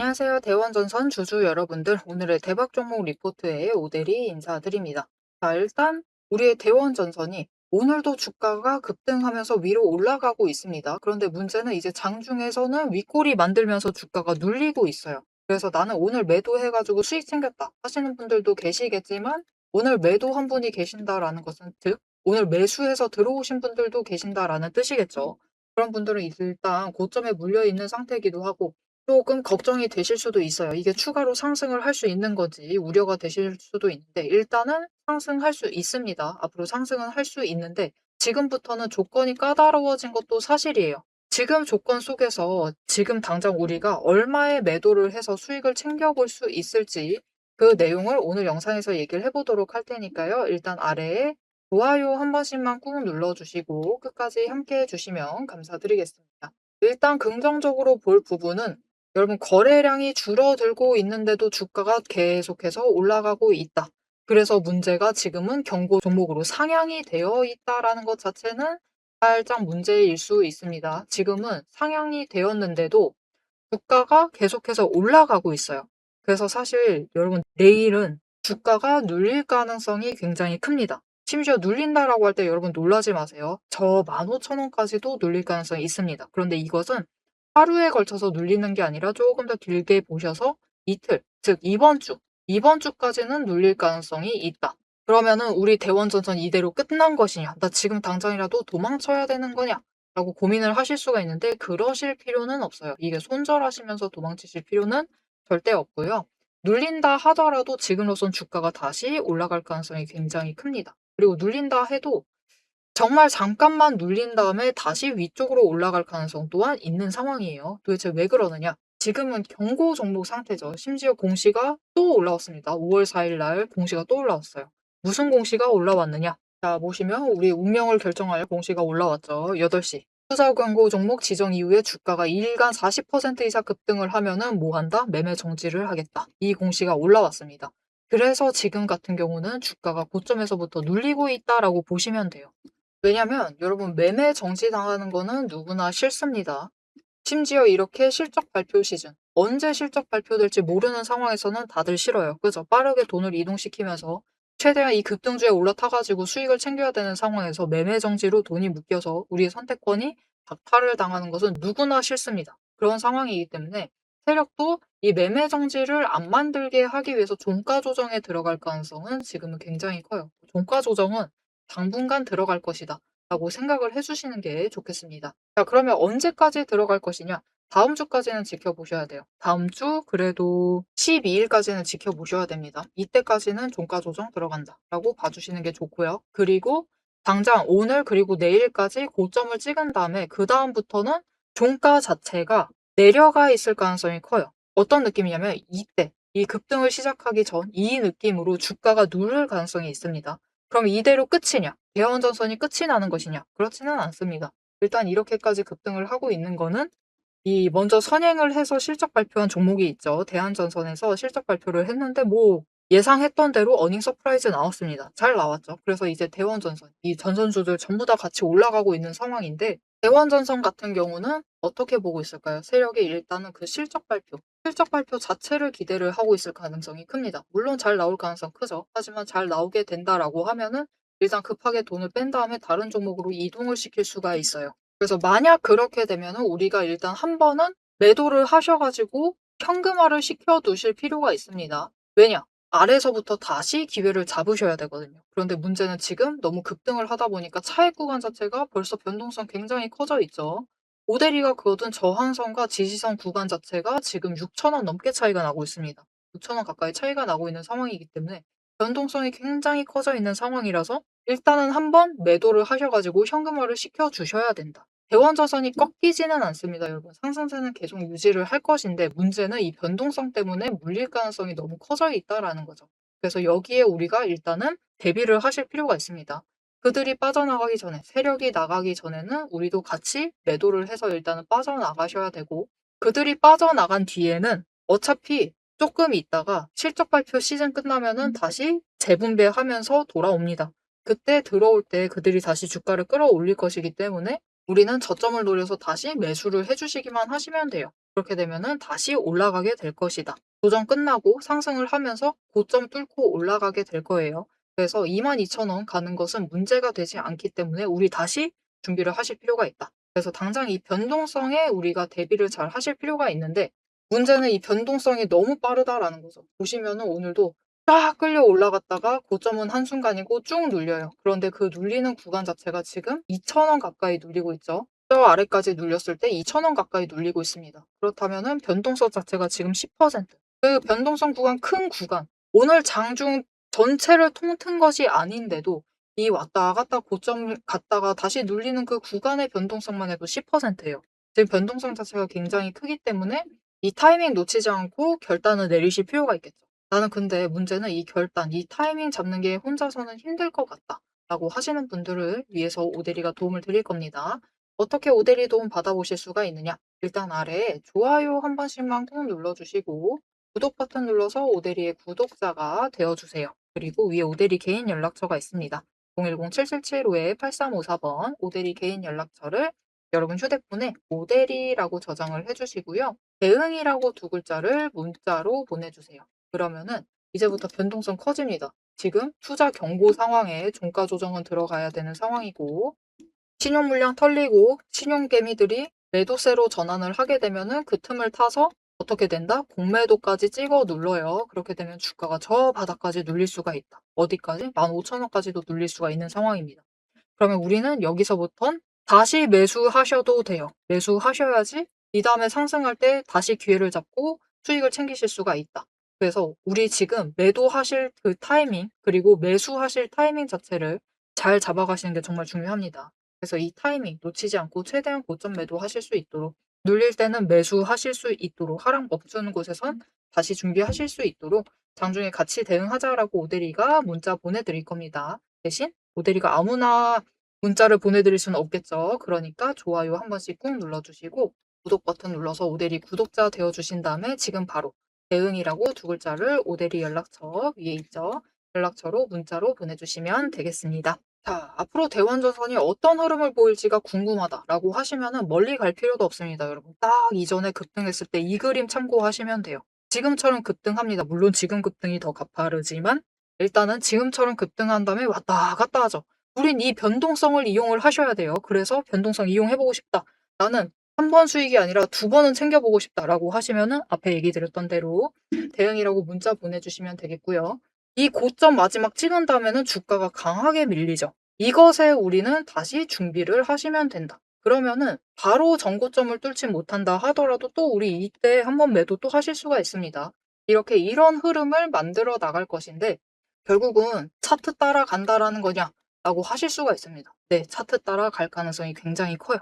안녕하세요. 대원전선 주주 여러분들. 오늘의 대박 종목 리포트에 오대리 인사드립니다. 자, 일단 우리의 대원전선이 오늘도 주가가 급등하면서 위로 올라가고 있습니다. 그런데 문제는 이제 장중에서는 윗꼬리 만들면서 주가가 눌리고 있어요. 그래서 나는 오늘 매도해가지고 수익 챙겼다 하시는 분들도 계시겠지만, 오늘 매도 한 분이 계신다라는 것은 즉 오늘 매수해서 들어오신 분들도 계신다라는 뜻이겠죠. 그런 분들은 일단 고점에 물려 있는 상태이기도 하고, 조금 걱정이 되실 수도 있어요. 이게 추가로 상승을 할 수 있는 건지 우려가 되실 수도 있는데, 일단은 상승할 수 있습니다. 앞으로 상승은 할 수 있는데 지금부터는 조건이 까다로워진 것도 사실이에요. 지금 조건 속에서 지금 당장 우리가 얼마의 매도를 해서 수익을 챙겨볼 수 있을지, 그 내용을 오늘 영상에서 얘기를 해보도록 할 테니까요. 일단 아래에 좋아요 한 번씩만 꾹 눌러주시고 끝까지 함께 해주시면 감사드리겠습니다. 일단 긍정적으로 볼 부분은, 여러분, 거래량이 줄어들고 있는데도 주가가 계속해서 올라가고 있다. 그래서 문제가 지금은 경고 종목으로 상향이 되어 있다라는 것 자체는 살짝 문제일 수 있습니다. 지금은 상향이 되었는데도 주가가 계속해서 올라가고 있어요. 그래서 사실 여러분, 내일은 주가가 눌릴 가능성이 굉장히 큽니다. 심지어 눌린다라고 할 때 여러분 놀라지 마세요. 저 15,000원까지도 눌릴 가능성이 있습니다. 그런데 이것은 하루에 걸쳐서 눌리는 게 아니라 조금 더 길게 보셔서 이틀, 즉 이번 주까지는 눌릴 가능성이 있다. 그러면은 우리 대원전선 이대로 끝난 것이냐, 나 지금 당장이라도 도망쳐야 되는 거냐 라고 고민을 하실 수가 있는데, 그러실 필요는 없어요. 이게 손절하시면서 도망치실 필요는 절대 없고요. 눌린다 하더라도 지금으로선 주가가 다시 올라갈 가능성이 굉장히 큽니다. 그리고 눌린다 해도 정말 잠깐만 눌린 다음에 다시 위쪽으로 올라갈 가능성 또한 있는 상황이에요. 도대체 왜 그러느냐? 지금은 경고 종목 상태죠. 심지어 공시가 또 올라왔습니다. 5월 4일 날 공시가 또 올라왔어요. 무슨 공시가 올라왔느냐? 자, 보시면 우리 운명을 결정할 공시가 올라왔죠. 8시. 투자 광고 종목 지정 이후에 주가가 일간 40% 이상 급등을 하면은 뭐 한다? 매매 정지를 하겠다. 이 공시가 올라왔습니다. 그래서 지금 같은 경우는 주가가 고점에서부터 눌리고 있다라고 보시면 돼요. 왜냐면 여러분, 매매 정지당하는 거는 누구나 싫습니다. 심지어 이렇게 실적 발표 시즌, 언제 실적 발표될지 모르는 상황에서는 다들 싫어요. 그죠? 빠르게 돈을 이동시키면서 최대한 이 급등주에 올라타가지고 수익을 챙겨야 되는 상황에서 매매 정지로 돈이 묶여서 우리의 선택권이 박탈을 당하는 것은 누구나 싫습니다. 그런 상황이기 때문에 세력도 이 매매 정지를 안 만들게 하기 위해서 종가 조정에 들어갈 가능성은 지금은 굉장히 커요. 종가 조정은 당분간 들어갈 것이다 라고 생각을 해주시는 게 좋겠습니다. 자, 그러면 언제까지 들어갈 것이냐? 다음 주까지는 지켜보셔야 돼요. 다음 주 그래도 12일까지는 지켜보셔야 됩니다. 이때까지는 종가 조정 들어간다 라고 봐주시는 게 좋고요. 그리고 당장 오늘 그리고 내일까지 고점을 찍은 다음에 그 다음부터는 종가 자체가 내려가 있을 가능성이 커요. 어떤 느낌이냐면 이때 이 급등을 시작하기 전 이 느낌으로 주가가 누를 가능성이 있습니다. 그럼 이대로 끝이냐? 대원전선이 끝이 나는 것이냐? 그렇지는 않습니다. 일단 이렇게까지 급등을 하고 있는 거는 이 먼저 선행을 해서 실적 발표한 종목이 있죠. 대한전선에서 실적 발표를 했는데 뭐 예상했던 대로 어닝 서프라이즈 나왔습니다. 잘 나왔죠. 그래서 이제 대원전선, 이 전선주들 전부 다 같이 올라가고 있는 상황인데, 대원전선 같은 경우는 어떻게 보고 있을까요? 세력이 일단은 그 실적 발표 자체를 기대를 하고 있을 가능성이 큽니다. 물론 잘 나올 가능성 크죠. 하지만 잘 나오게 된다라고 하면은 일단 급하게 돈을 뺀 다음에 다른 종목으로 이동을 시킬 수가 있어요. 그래서 만약 그렇게 되면은 우리가 일단 한 번은 매도를 하셔가지고 현금화를 시켜두실 필요가 있습니다. 왜냐? 아래서부터 다시 기회를 잡으셔야 되거든요. 그런데 문제는 지금 너무 급등을 하다 보니까 차익 구간 자체가 벌써 변동성 굉장히 커져 있죠. 오데리가 그어둔 저항선과 지지선 구간 자체가 지금 6,000원 넘게 차이가 나고 있습니다. 6,000원 가까이 차이가 나고 있는 상황이기 때문에 변동성이 굉장히 커져 있는 상황이라서 일단은 한번 매도를 하셔가지고 현금화를 시켜주셔야 된다. 대원자산이 꺾이지는 않습니다, 여러분. 상승세는 계속 유지를 할 것인데, 문제는 이 변동성 때문에 물릴 가능성이 너무 커져 있다라는 거죠. 그래서 여기에 우리가 일단은 대비를 하실 필요가 있습니다. 그들이 빠져나가기 전에, 세력이 나가기 전에는 우리도 같이 매도를 해서 일단은 빠져나가셔야 되고, 그들이 빠져나간 뒤에는 어차피 조금 있다가 실적 발표 시즌 끝나면은 다시 재분배하면서 돌아옵니다. 그때 들어올 때 그들이 다시 주가를 끌어올릴 것이기 때문에 우리는 저점을 노려서 다시 매수를 해주시기만 하시면 돼요. 그렇게 되면은 다시 올라가게 될 것이다. 조정 끝나고 상승을 하면서 고점 뚫고 올라가게 될 거예요. 그래서 22,000원 가는 것은 문제가 되지 않기 때문에 우리 다시 준비를 하실 필요가 있다. 그래서 당장 이 변동성에 우리가 대비를 잘 하실 필요가 있는데, 문제는 이 변동성이 너무 빠르다라는 거죠. 보시면은 오늘도 쫙 끌려 올라갔다가 고점은 한순간이고 쭉 눌려요. 그런데 그 눌리는 구간 자체가 지금 2,000원 가까이 눌리고 있죠. 저 아래까지 눌렸을 때 2,000원 가까이 눌리고 있습니다. 그렇다면은 변동성 자체가 지금 10%. 그 변동성 구간, 큰 구간, 오늘 장중 전체를 통튼 것이 아닌데도 이 왔다 갔다 고점 갔다가 다시 눌리는 그 구간의 변동성만 해도 10%예요. 지금 변동성 자체가 굉장히 크기 때문에 이 타이밍 놓치지 않고 결단을 내리실 필요가 있겠죠. 나는 근데 문제는 이 결단, 이 타이밍 잡는 게 혼자서는 힘들 것 같다 라고 하시는 분들을 위해서 오대리가 도움을 드릴 겁니다. 어떻게 오대리 도움 받아보실 수가 있느냐? 일단 아래에 좋아요 한 번씩만 꼭 눌러주시고 구독 버튼 눌러서 오대리의 구독자가 되어주세요. 그리고 위에 오대리 개인 연락처가 있습니다. 010-7775-8354번 오대리 개인 연락처를 여러분 휴대폰에 오대리라고 저장을 해주시고요. 대응이라고 두 글자를 문자로 보내주세요. 그러면은 이제부터 변동성 커집니다. 지금 투자 경고 상황에 종가 조정은 들어가야 되는 상황이고, 신용 물량 털리고 신용개미들이 매도세로 전환을 하게 되면은 그 틈을 타서 어떻게 된다? 공매도까지 찍어 눌러요. 그렇게 되면 주가가 저 바닥까지 눌릴 수가 있다. 어디까지? 15,000원까지도 눌릴 수가 있는 상황입니다. 그러면 우리는 여기서부턴 다시 매수하셔도 돼요. 매수하셔야지 이 다음에 상승할 때 다시 기회를 잡고 수익을 챙기실 수가 있다. 그래서 우리 지금 매도하실 그 타이밍, 그리고 매수하실 타이밍 자체를 잘 잡아가시는 게 정말 중요합니다. 그래서 이 타이밍 놓치지 않고 최대한 고점 매도하실 수 있도록, 눌릴 때는 매수하실 수 있도록, 하락 멈추는 곳에선 다시 준비하실 수 있도록 장중에 같이 대응하자라고 오대리가 문자 보내드릴 겁니다. 대신 오대리가 아무나 문자를 보내드릴 수는 없겠죠. 그러니까 좋아요 한 번씩 꾹 눌러주시고 구독 버튼 눌러서 오대리 구독자 되어주신 다음에 지금 바로 대응이라고 두 글자를 오대리 연락처 위에 있죠. 연락처로 문자로 보내주시면 되겠습니다. 자, 앞으로 대원전선이 어떤 흐름을 보일지가 궁금하다라고 하시면은 멀리 갈 필요도 없습니다, 여러분. 딱 이전에 급등했을 때 이 그림 참고하시면 돼요. 지금처럼 급등합니다. 물론 지금 급등이 더 가파르지만 일단은 지금처럼 급등한 다음에 왔다 갔다 하죠. 우린 이 변동성을 이용을 하셔야 돼요. 그래서 변동성 이용해보고 싶다. 나는 한 번 수익이 아니라 두 번은 챙겨보고 싶다라고 하시면은 앞에 얘기 드렸던 대로 대응이라고 문자 보내주시면 되겠고요. 이 고점 마지막 찍은 다음에는 주가가 강하게 밀리죠. 이것에 우리는 다시 준비를 하시면 된다. 그러면은 바로 전고점을 뚫지 못한다 하더라도 또 우리 이때 한번 매도 또 하실 수가 있습니다. 이렇게 이런 흐름을 만들어 나갈 것인데 결국은 차트 따라간다라는 거냐? 라고 하실 수가 있습니다. 네, 차트 따라갈 가능성이 굉장히 커요.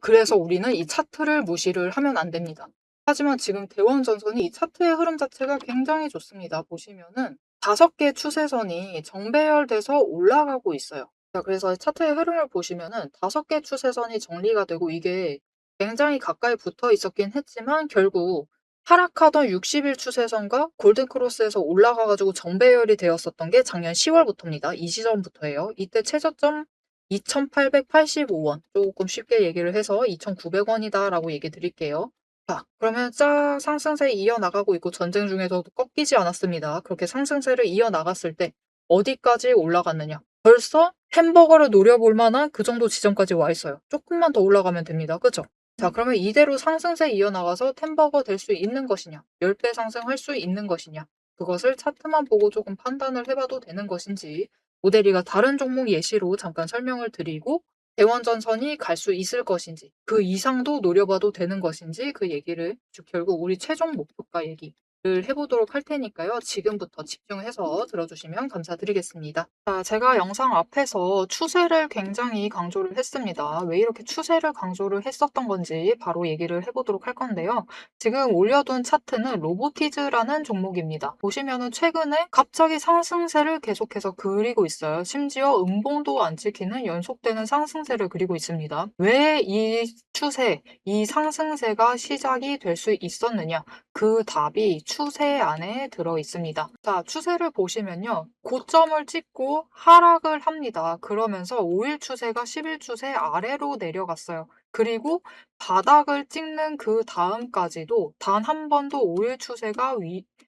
그래서 우리는 이 차트를 무시를 하면 안 됩니다. 하지만 지금 대원전선이 이 차트의 흐름 자체가 굉장히 좋습니다. 보시면은 5개 추세선이 정배열돼서 올라가고 있어요. 자, 그래서 차트의 흐름을 보시면은 5개 추세선이 정리가 되고 이게 굉장히 가까이 붙어 있었긴 했지만 결국 하락하던 60일 추세선과 골든크로스에서 올라가가지고 정배열이 되었었던 게 작년 10월부터입니다. 이 시점부터예요. 이때 최저점 2,885원. 조금 쉽게 얘기를 해서 2,900원이다라고 얘기 드릴게요. 자, 그러면 쫙 상승세 이어나가고 있고 전쟁 중에서도 꺾이지 않았습니다. 그렇게 상승세를 이어나갔을 때 어디까지 올라갔느냐? 벌써 햄버거를 노려볼 만한 그 정도 지점까지 와 있어요. 조금만 더 올라가면 됩니다. 그죠? 자, 그러면 이대로 상승세 이어나가서 햄버거 될 수 있는 것이냐? 10배 상승할 수 있는 것이냐? 그것을 차트만 보고 조금 판단을 해봐도 되는 것인지 오대리가 다른 종목 예시로 잠깐 설명을 드리고 대원전선이 갈 수 있을 것인지 그 이상도 노려봐도 되는 것인지 그 얘기를 즉 결국 우리 최종 목표가 얘기를 해보도록 할 테니까요. 지금부터 집중해서 들어주시면 감사드리겠습니다. 자, 제가 영상 앞에서 추세를 굉장히 강조를 했습니다. 왜 이렇게 추세를 강조를 했었던 건지 바로 얘기를 해보도록 할 건데요. 지금 올려둔 차트는 로보티즈라는 종목입니다. 보시면은 최근에 갑자기 상승세를 계속해서 그리고 있어요. 심지어 음봉도 안 찍히는 연속되는 상승세를 그리고 있습니다. 왜 이 추세, 이 상승세가 시작이 될 수 있었느냐? 그 답이 추세 안에 들어 있습니다. 자, 추세를 보시면요. 고점을 찍고 하락을 합니다. 그러면서 5일 추세가 10일 추세 아래로 내려갔어요. 그리고 바닥을 찍는 그 다음까지도 단 한 번도 5일 추세가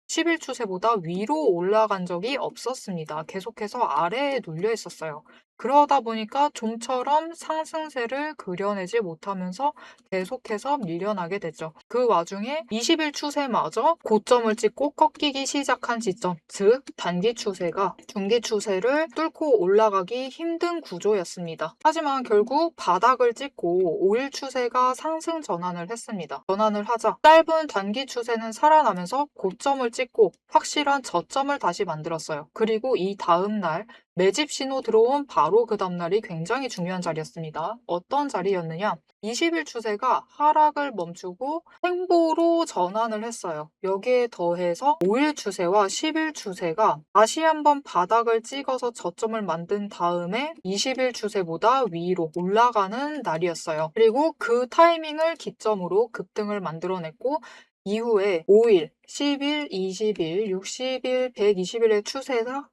10일 추세보다 위로 올라간 적이 없었습니다. 계속해서 아래에 눌려 있었어요. 그러다 보니까 좀처럼 상승세를 그려내지 못하면서 계속해서 밀려나게 되죠. 그 와중에 20일 추세마저 고점을 찍고 꺾이기 시작한 지점, 즉 단기 추세가 중기 추세를 뚫고 올라가기 힘든 구조였습니다. 하지만 결국 바닥을 찍고 5일 추세가 상승 전환을 했습니다. 전환을 하자 짧은 단기 추세는 살아나면서 고점을 찍고 확실한 저점을 다시 만들었어요. 그리고 이 다음 날 매집 신호 들어온 바로 그 다음날이 굉장히 중요한 자리였습니다. 어떤 자리였느냐? 20일 추세가 하락을 멈추고 횡보로 전환을 했어요. 여기에 더해서 5일 추세와 10일 추세가 다시 한번 바닥을 찍어서 저점을 만든 다음에 20일 추세보다 위로 올라가는 날이었어요. 그리고 그 타이밍을 기점으로 급등을 만들어냈고 이후에 5일, 10일, 20일, 60일, 120일의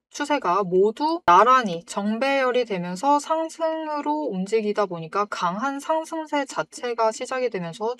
추세가 모두 나란히 정배열이 되면서 상승으로 움직이다 보니까 강한 상승세 자체가 시작이 되면서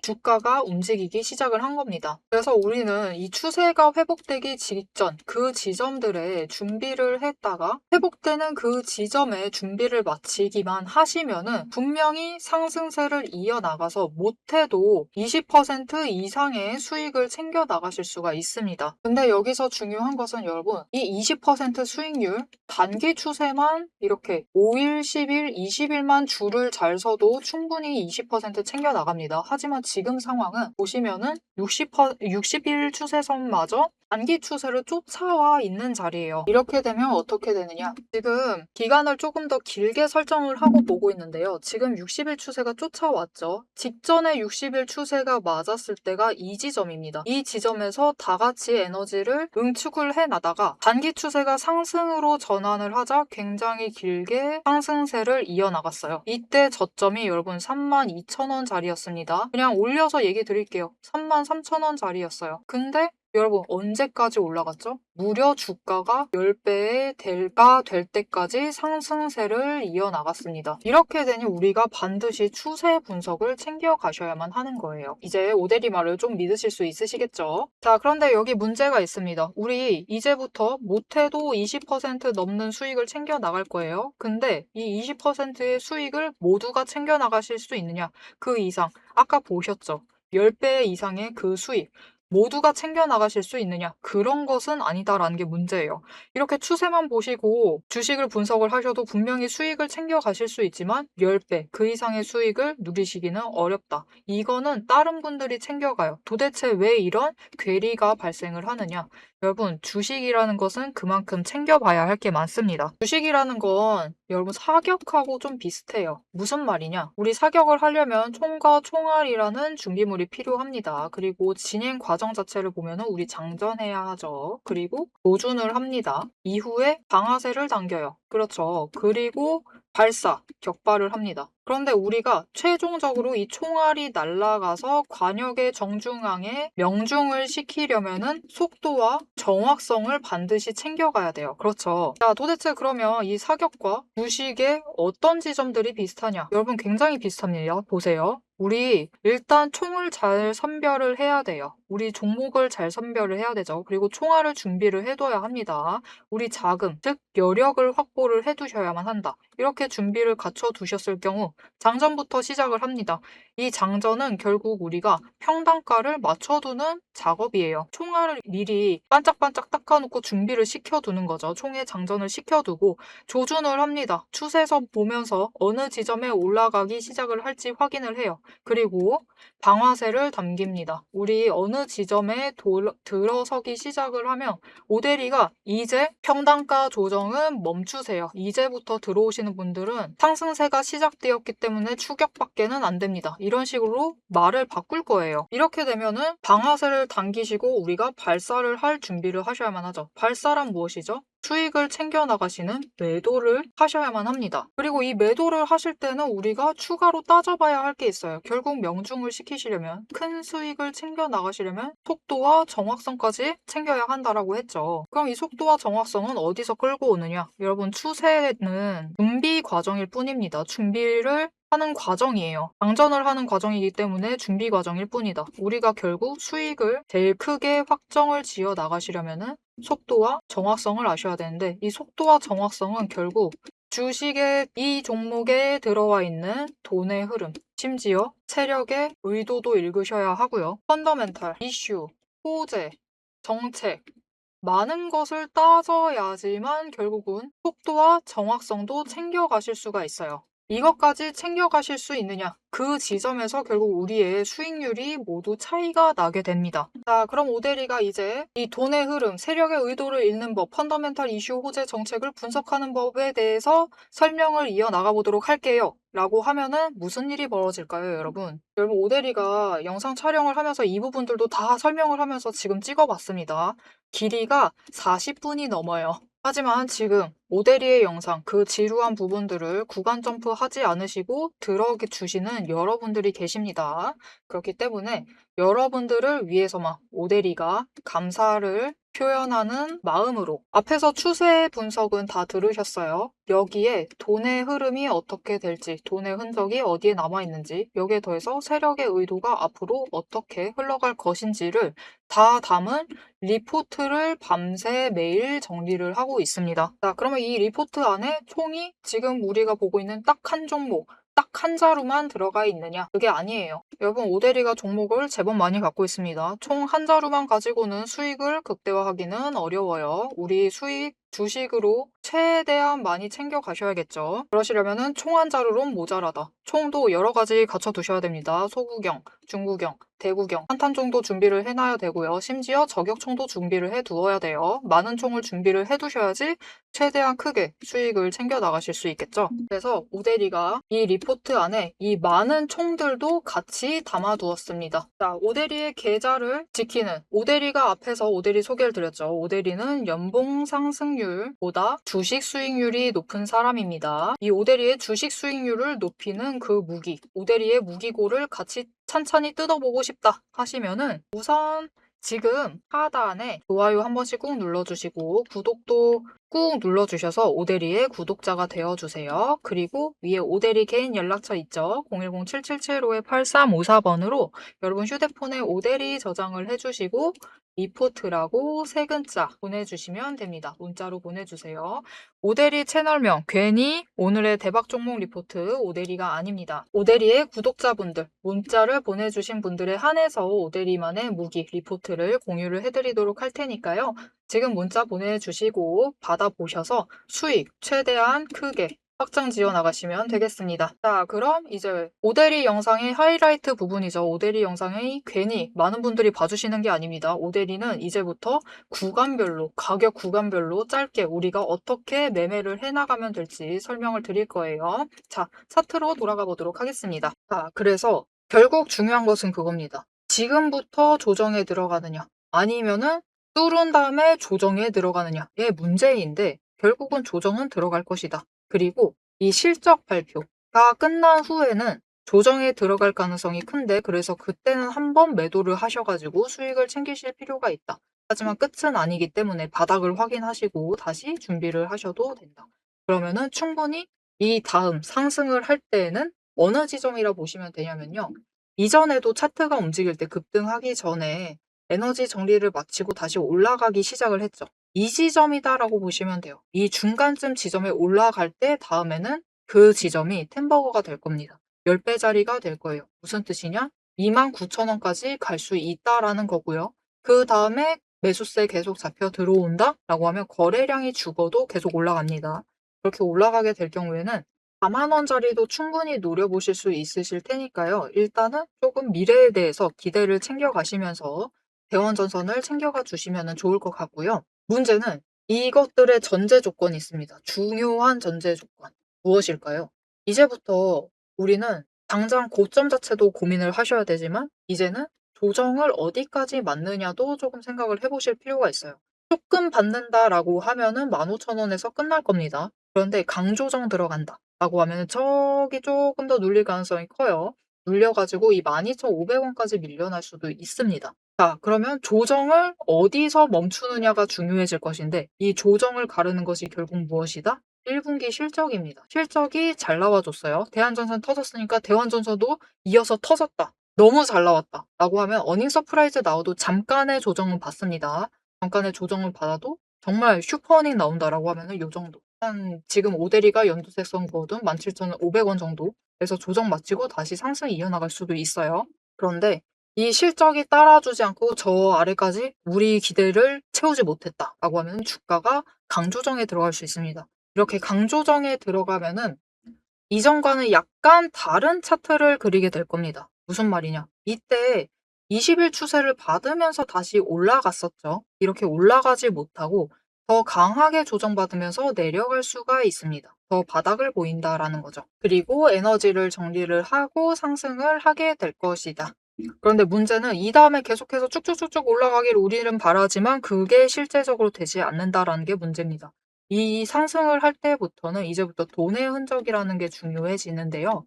주가가 움직이기 시작을 한 겁니다. 그래서 우리는 이 추세가 회복되기 직전 그 지점들에 준비를 했다가 회복되는 그 지점에 준비를 마치기만 하시면은 분명히 상승세를 이어나가서 못해도 20% 이상의 수익을 챙겨 나가실 수가 있습니다. 근데 여기서 중요한 것은 여러분, 이 20% 수익률 단기 추세만 이렇게 5일, 10일, 20일만 줄을 잘 서도 충분히 20% 챙겨 나갑니다. 하지만 지금 상황은 보시면은 60일 추세선마저 단기 추세를 쫓아와 있는 자리예요. 이렇게 되면 어떻게 되느냐? 지금 기간을 조금 더 길게 설정을 하고 보고 있는데요. 지금 60일 추세가 쫓아왔죠. 직전에 60일 추세가 맞았을 때가 이 지점입니다. 이 지점에서 다 같이 에너지를 응축을 해나다가 단기 추세가 상승으로 전환을 하자 굉장히 길게 상승세를 이어나갔어요. 이때 저점이 여러분 32,000원 자리였습니다. 그냥 올려서 얘기 드릴게요. 33,000원 자리였어요. 근데 여러분 언제까지 올라갔죠? 무려 주가가 10배의 대가 될 때까지 상승세를 이어나갔습니다. 이렇게 되니 우리가 반드시 추세 분석을 챙겨가셔야만 하는 거예요. 이제 오대리 말을 좀 믿으실 수 있으시겠죠? 자, 그런데 여기 문제가 있습니다. 우리 이제부터 못해도 20% 넘는 수익을 챙겨 나갈 거예요. 근데 이 20%의 수익을 모두가 챙겨 나가실 수 있느냐? 그 이상 아까 보셨죠? 10배 이상의 그 수익 모두가 챙겨 나가실 수 있느냐? 그런 것은 아니다라는 게 문제예요. 이렇게 추세만 보시고 주식을 분석을 하셔도 분명히 수익을 챙겨 가실 수 있지만 10배 그 이상의 수익을 누리시기는 어렵다. 이거는 다른 분들이 챙겨가요. 도대체 왜 이런 괴리가 발생을 하느냐? 여러분, 주식이라는 것은 그만큼 챙겨봐야 할 게 많습니다. 주식이라는 건 여러분 사격하고 좀 비슷해요. 무슨 말이냐? 우리 사격을 하려면 총과 총알이라는 준비물이 필요합니다. 그리고 진행 과정 자체를 보면 우리 장전해야 하죠. 그리고 조준을 합니다. 이후에 방아쇠를 당겨요. 그렇죠. 그리고 발사, 격발을 합니다. 그런데 우리가 최종적으로 이 총알이 날아가서 관역의 정중앙에 명중을 시키려면은 속도와 정확성을 반드시 챙겨가야 돼요. 그렇죠. 자, 도대체 그러면 이 사격과 주식의 어떤 지점들이 비슷하냐? 여러분 굉장히 비슷합니다. 보세요. 우리 일단 총을 잘 선별을 해야 돼요. 우리 종목을 잘 선별을 해야 되죠. 그리고 총알을 준비를 해둬야 합니다. 우리 자금, 즉 여력을 확보를 해두셔야만 한다. 이렇게 준비를 갖춰 두셨을 경우 장전부터 시작을 합니다. 이 장전은 결국 우리가 평단가를 맞춰두는 작업이에요. 총알을 미리 반짝반짝 닦아놓고 준비를 시켜두는 거죠. 총에 장전을 시켜두고 조준을 합니다. 추세선 보면서 어느 지점에 올라가기 시작을 할지 확인을 해요. 그리고 방아쇠를 당깁니다. 우리 어느 지점에 들어서기 시작을 하면 오대리가 이제 평단가 조정은 멈추세요. 이제부터 들어오시는 분들은 상승세가 시작되었기 때문에 추격밖에는 안 됩니다. 이런 식으로 말을 바꿀 거예요. 이렇게 되면은 방아쇠를 당기시고 우리가 발사를 할 준비를 하셔야만 하죠. 발사란 무엇이죠? 수익을 챙겨 나가시는 매도를 하셔야만 합니다. 그리고 이 매도를 하실 때는 우리가 추가로 따져봐야 할 게 있어요. 결국 명중을 시키시려면 큰 수익을 챙겨 나가시려면 속도와 정확성까지 챙겨야 한다라고 했죠. 그럼 이 속도와 정확성은 어디서 끌고 오느냐? 여러분 추세는 준비 과정일 뿐입니다. 준비를 하는 과정이에요. 방전을 하는 과정이기 때문에 준비 과정일 뿐이다. 우리가 결국 수익을 제일 크게 확정을 지어 나가시려면은 속도와 정확성을 아셔야 되는데, 이 속도와 정확성은 결국 주식의 이 종목에 들어와 있는 돈의 흐름, 심지어 세력의 의도도 읽으셔야 하고요. 펀더멘탈, 이슈, 호재, 정책, 많은 것을 따져야지만 결국은 속도와 정확성도 챙겨가실 수가 있어요. 이것까지 챙겨가실 수 있느냐? 그 지점에서 결국 우리의 수익률이 모두 차이가 나게 됩니다. 자, 그럼 오대리가 이제 이 돈의 흐름, 세력의 의도를 읽는 법, 펀더멘탈 이슈 호재 정책을 분석하는 법에 대해서 설명을 이어나가 보도록 할게요. 라고 하면은 무슨 일이 벌어질까요, 여러분? 여러분, 오대리가 영상 촬영을 하면서 이 부분들도 다 설명을 하면서 지금 찍어봤습니다. 길이가 40분이 넘어요. 하지만 지금 오대리의 영상, 그 지루한 부분들을 구간 점프하지 않으시고 들어주시는 여러분들이 계십니다. 그렇기 때문에 여러분들을 위해서만 오대리가 감사를 표현하는 마음으로, 앞에서 추세 분석은 다 들으셨어요. 여기에 돈의 흐름이 어떻게 될지, 돈의 흔적이 어디에 남아있는지, 여기에 더해서 세력의 의도가 앞으로 어떻게 흘러갈 것인지를 다 담은 리포트를 밤새 매일 정리를 하고 있습니다. 자, 그러면 이 리포트 안에 총이 지금 우리가 보고 있는 딱 한 종목, 딱 한 자루만 들어가 있느냐? 그게 아니에요. 여러분, 오대리가 종목을 제법 많이 갖고 있습니다. 총 한 자루만 가지고는 수익을 극대화하기는 어려워요. 우리 수익 주식으로 최대한 많이 챙겨 가셔야겠죠. 그러시려면은 총 한 자루론 모자라다. 총도 여러 가지 갖춰 두셔야 됩니다. 소구경, 중구경, 대구경, 한탄 총도 준비를 해놔야 되고요. 심지어 저격총도 준비를 해두어야 돼요. 많은 총을 준비를 해두셔야지 최대한 크게 수익을 챙겨 나가실 수 있겠죠. 그래서 오대리가 이 리포트 안에 이 많은 총들도 같이 담아두었습니다. 자, 오대리의 계좌를 지키는, 오대리가 앞에서 오대리 소개를 드렸죠. 오대리는 연봉 상승률보다 주식 수익률이 높은 사람입니다. 이 오대리의 주식 수익률을 높이는 그 무기, 오대리의 무기고를 같이 찬찬히 뜯어보고 싶다 하시면은 우선 지금 하단에 좋아요 한 번씩 꾹 눌러주시고 구독도 꾹 눌러주셔서 오대리의 구독자가 되어주세요. 그리고 위에 오대리 개인 연락처 있죠? 010-777-8354번으로 여러분 휴대폰에 오대리 저장을 해주시고 리포트라고 세 글자 보내주시면 됩니다. 문자로 보내주세요. 오대리 채널명, 괜히 오늘의 대박 종목 리포트 오대리가 아닙니다. 오대리의 구독자분들, 문자를 보내주신 분들에 한해서 오대리만의 무기 리포트를 공유를 해드리도록 할 테니까요. 지금 문자 보내주시고 받아보셔서 수익 최대한 크게 확장 지어 나가시면 되겠습니다. 자, 그럼 이제 오대리 영상의 하이라이트 부분이죠. 오대리 영상이 괜히 많은 분들이 봐주시는 게 아닙니다. 오대리는 이제부터 구간별로, 가격 구간별로 짧게 우리가 어떻게 매매를 해나가면 될지 설명을 드릴 거예요. 자, 차트로 돌아가 보도록 하겠습니다. 자, 그래서 결국 중요한 것은 그겁니다. 지금부터 조정에 들어가느냐, 아니면은 뚫은 다음에 조정에 들어가느냐의 문제인데 결국은 조정은 들어갈 것이다. 그리고 이 실적 발표가 끝난 후에는 조정에 들어갈 가능성이 큰데 그래서 그때는 한번 매도를 하셔가지고 수익을 챙기실 필요가 있다. 하지만 끝은 아니기 때문에 바닥을 확인하시고 다시 준비를 하셔도 된다. 그러면은 충분히 이 다음 상승을 할 때에는 어느 지점이라 보시면 되냐면요. 이전에도 차트가 움직일 때 급등하기 전에 에너지 정리를 마치고 다시 올라가기 시작을 했죠. 이 지점이다라고 보시면 돼요. 이 중간쯤 지점에 올라갈 때 다음에는 그 지점이 템버거가 될 겁니다. 10배짜리가 될 거예요. 무슨 뜻이냐? 29,000원까지 갈 수 있다라는 거고요. 그 다음에 매수세 계속 잡혀 들어온다? 라고 하면 거래량이 죽어도 계속 올라갑니다. 그렇게 올라가게 될 경우에는 4만원짜리도 충분히 노려보실 수 있으실 테니까요. 일단은 조금 미래에 대해서 기대를 챙겨가시면서 대원전선을 챙겨가 주시면 좋을 것 같고요. 문제는 이것들의 전제 조건이 있습니다. 중요한 전제 조건. 무엇일까요? 이제부터 우리는 당장 고점 자체도 고민을 하셔야 되지만 이제는 조정을 어디까지 맞느냐도 조금 생각을 해보실 필요가 있어요. 조금 받는다라고 하면은 15,000원에서 끝날 겁니다. 그런데 강조정 들어간다 라고 하면은 저기 조금 더 눌릴 가능성이 커요. 눌려가지고 이 12,500원까지 밀려날 수도 있습니다. 자, 그러면 조정을 어디서 멈추느냐가 중요해질 것인데 이 조정을 가르는 것이 결국 무엇이다? 1분기 실적입니다. 실적이 잘 나와줬어요. 대한전선 터졌으니까 대원전선도 이어서 터졌다. 너무 잘 나왔다. 라고 하면 어닝 서프라이즈 나와도 잠깐의 조정은 받습니다. 잠깐의 조정을 받아도 정말 슈퍼 어닝 나온다라고 하면은 요 정도. 한 지금 오데리가 연두색선 그어둔 17,500원 정도. 그래서 조정 마치고 다시 상승이 이어나갈 수도 있어요. 그런데 이 실적이 따라주지 않고 저 아래까지 우리 기대를 채우지 못했다라고 하면 주가가 강조정에 들어갈 수 있습니다. 이렇게 강조정에 들어가면은 이전과는 약간 다른 차트를 그리게 될 겁니다. 무슨 말이냐? 이때 20일 추세를 받으면서 다시 올라갔었죠. 이렇게 올라가지 못하고 더 강하게 조정받으면서 내려갈 수가 있습니다. 더 바닥을 보인다라는 거죠. 그리고 에너지를 정리를 하고 상승을 하게 될 것이다. 그런데 문제는 이 다음에 계속해서 쭉쭉쭉쭉 올라가기를 우리는 바라지만 그게 실제적으로 되지 않는다라는 게 문제입니다. 이 상승을 할 때부터는 이제부터 돈의 흔적이라는 게 중요해지는데요.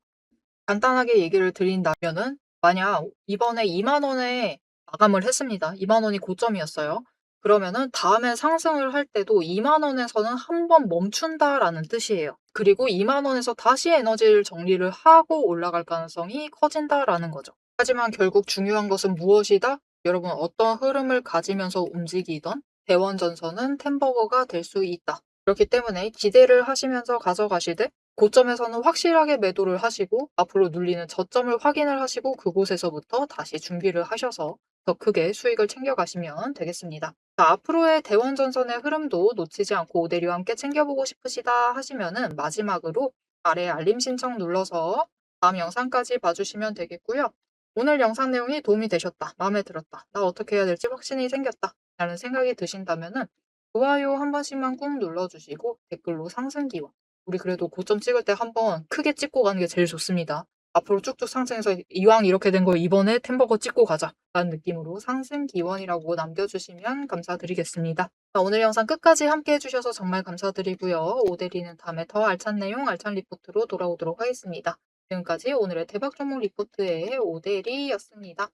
간단하게 얘기를 드린다면은 만약 이번에 2만 원에 마감을 했습니다. 2만 원이 고점이었어요. 그러면은 다음에 상승을 할 때도 2만 원에서는 한 번 멈춘다라는 뜻이에요. 그리고 2만 원에서 다시 에너지를 정리를 하고 올라갈 가능성이 커진다라는 거죠. 하지만 결국 중요한 것은 무엇이다? 여러분 어떤 흐름을 가지면서 움직이던 대원전선은 템버거가 될 수 있다. 그렇기 때문에 기대를 하시면서 가져가시되 고점에서는 확실하게 매도를 하시고 앞으로 눌리는 저점을 확인을 하시고 그곳에서부터 다시 준비를 하셔서 더 크게 수익을 챙겨가시면 되겠습니다. 자, 앞으로의 대원전선의 흐름도 놓치지 않고 오대리와 함께 챙겨보고 싶으시다 하시면은 마지막으로 아래 알림 신청 눌러서 다음 영상까지 봐주시면 되겠고요. 오늘 영상 내용이 도움이 되셨다, 마음에 들었다, 나 어떻게 해야 될지 확신이 생겼다 라는 생각이 드신다면은 좋아요 한 번씩만 꾹 눌러주시고 댓글로 상승 기원 우리 그래도 고점 찍을 때 한번 크게 찍고 가는 게 제일 좋습니다. 앞으로 쭉쭉 상승해서 이왕 이렇게 된 거 이번에 템버거 찍고 가자 라는 느낌으로 상승 기원이라고 남겨주시면 감사드리겠습니다. 자, 오늘 영상 끝까지 함께 해주셔서 정말 감사드리고요. 오대리는 다음에 더 알찬 내용 알찬 리포트로 돌아오도록 하겠습니다. 지금까지 오늘의 대박 종목 리포트의 오대리였습니다.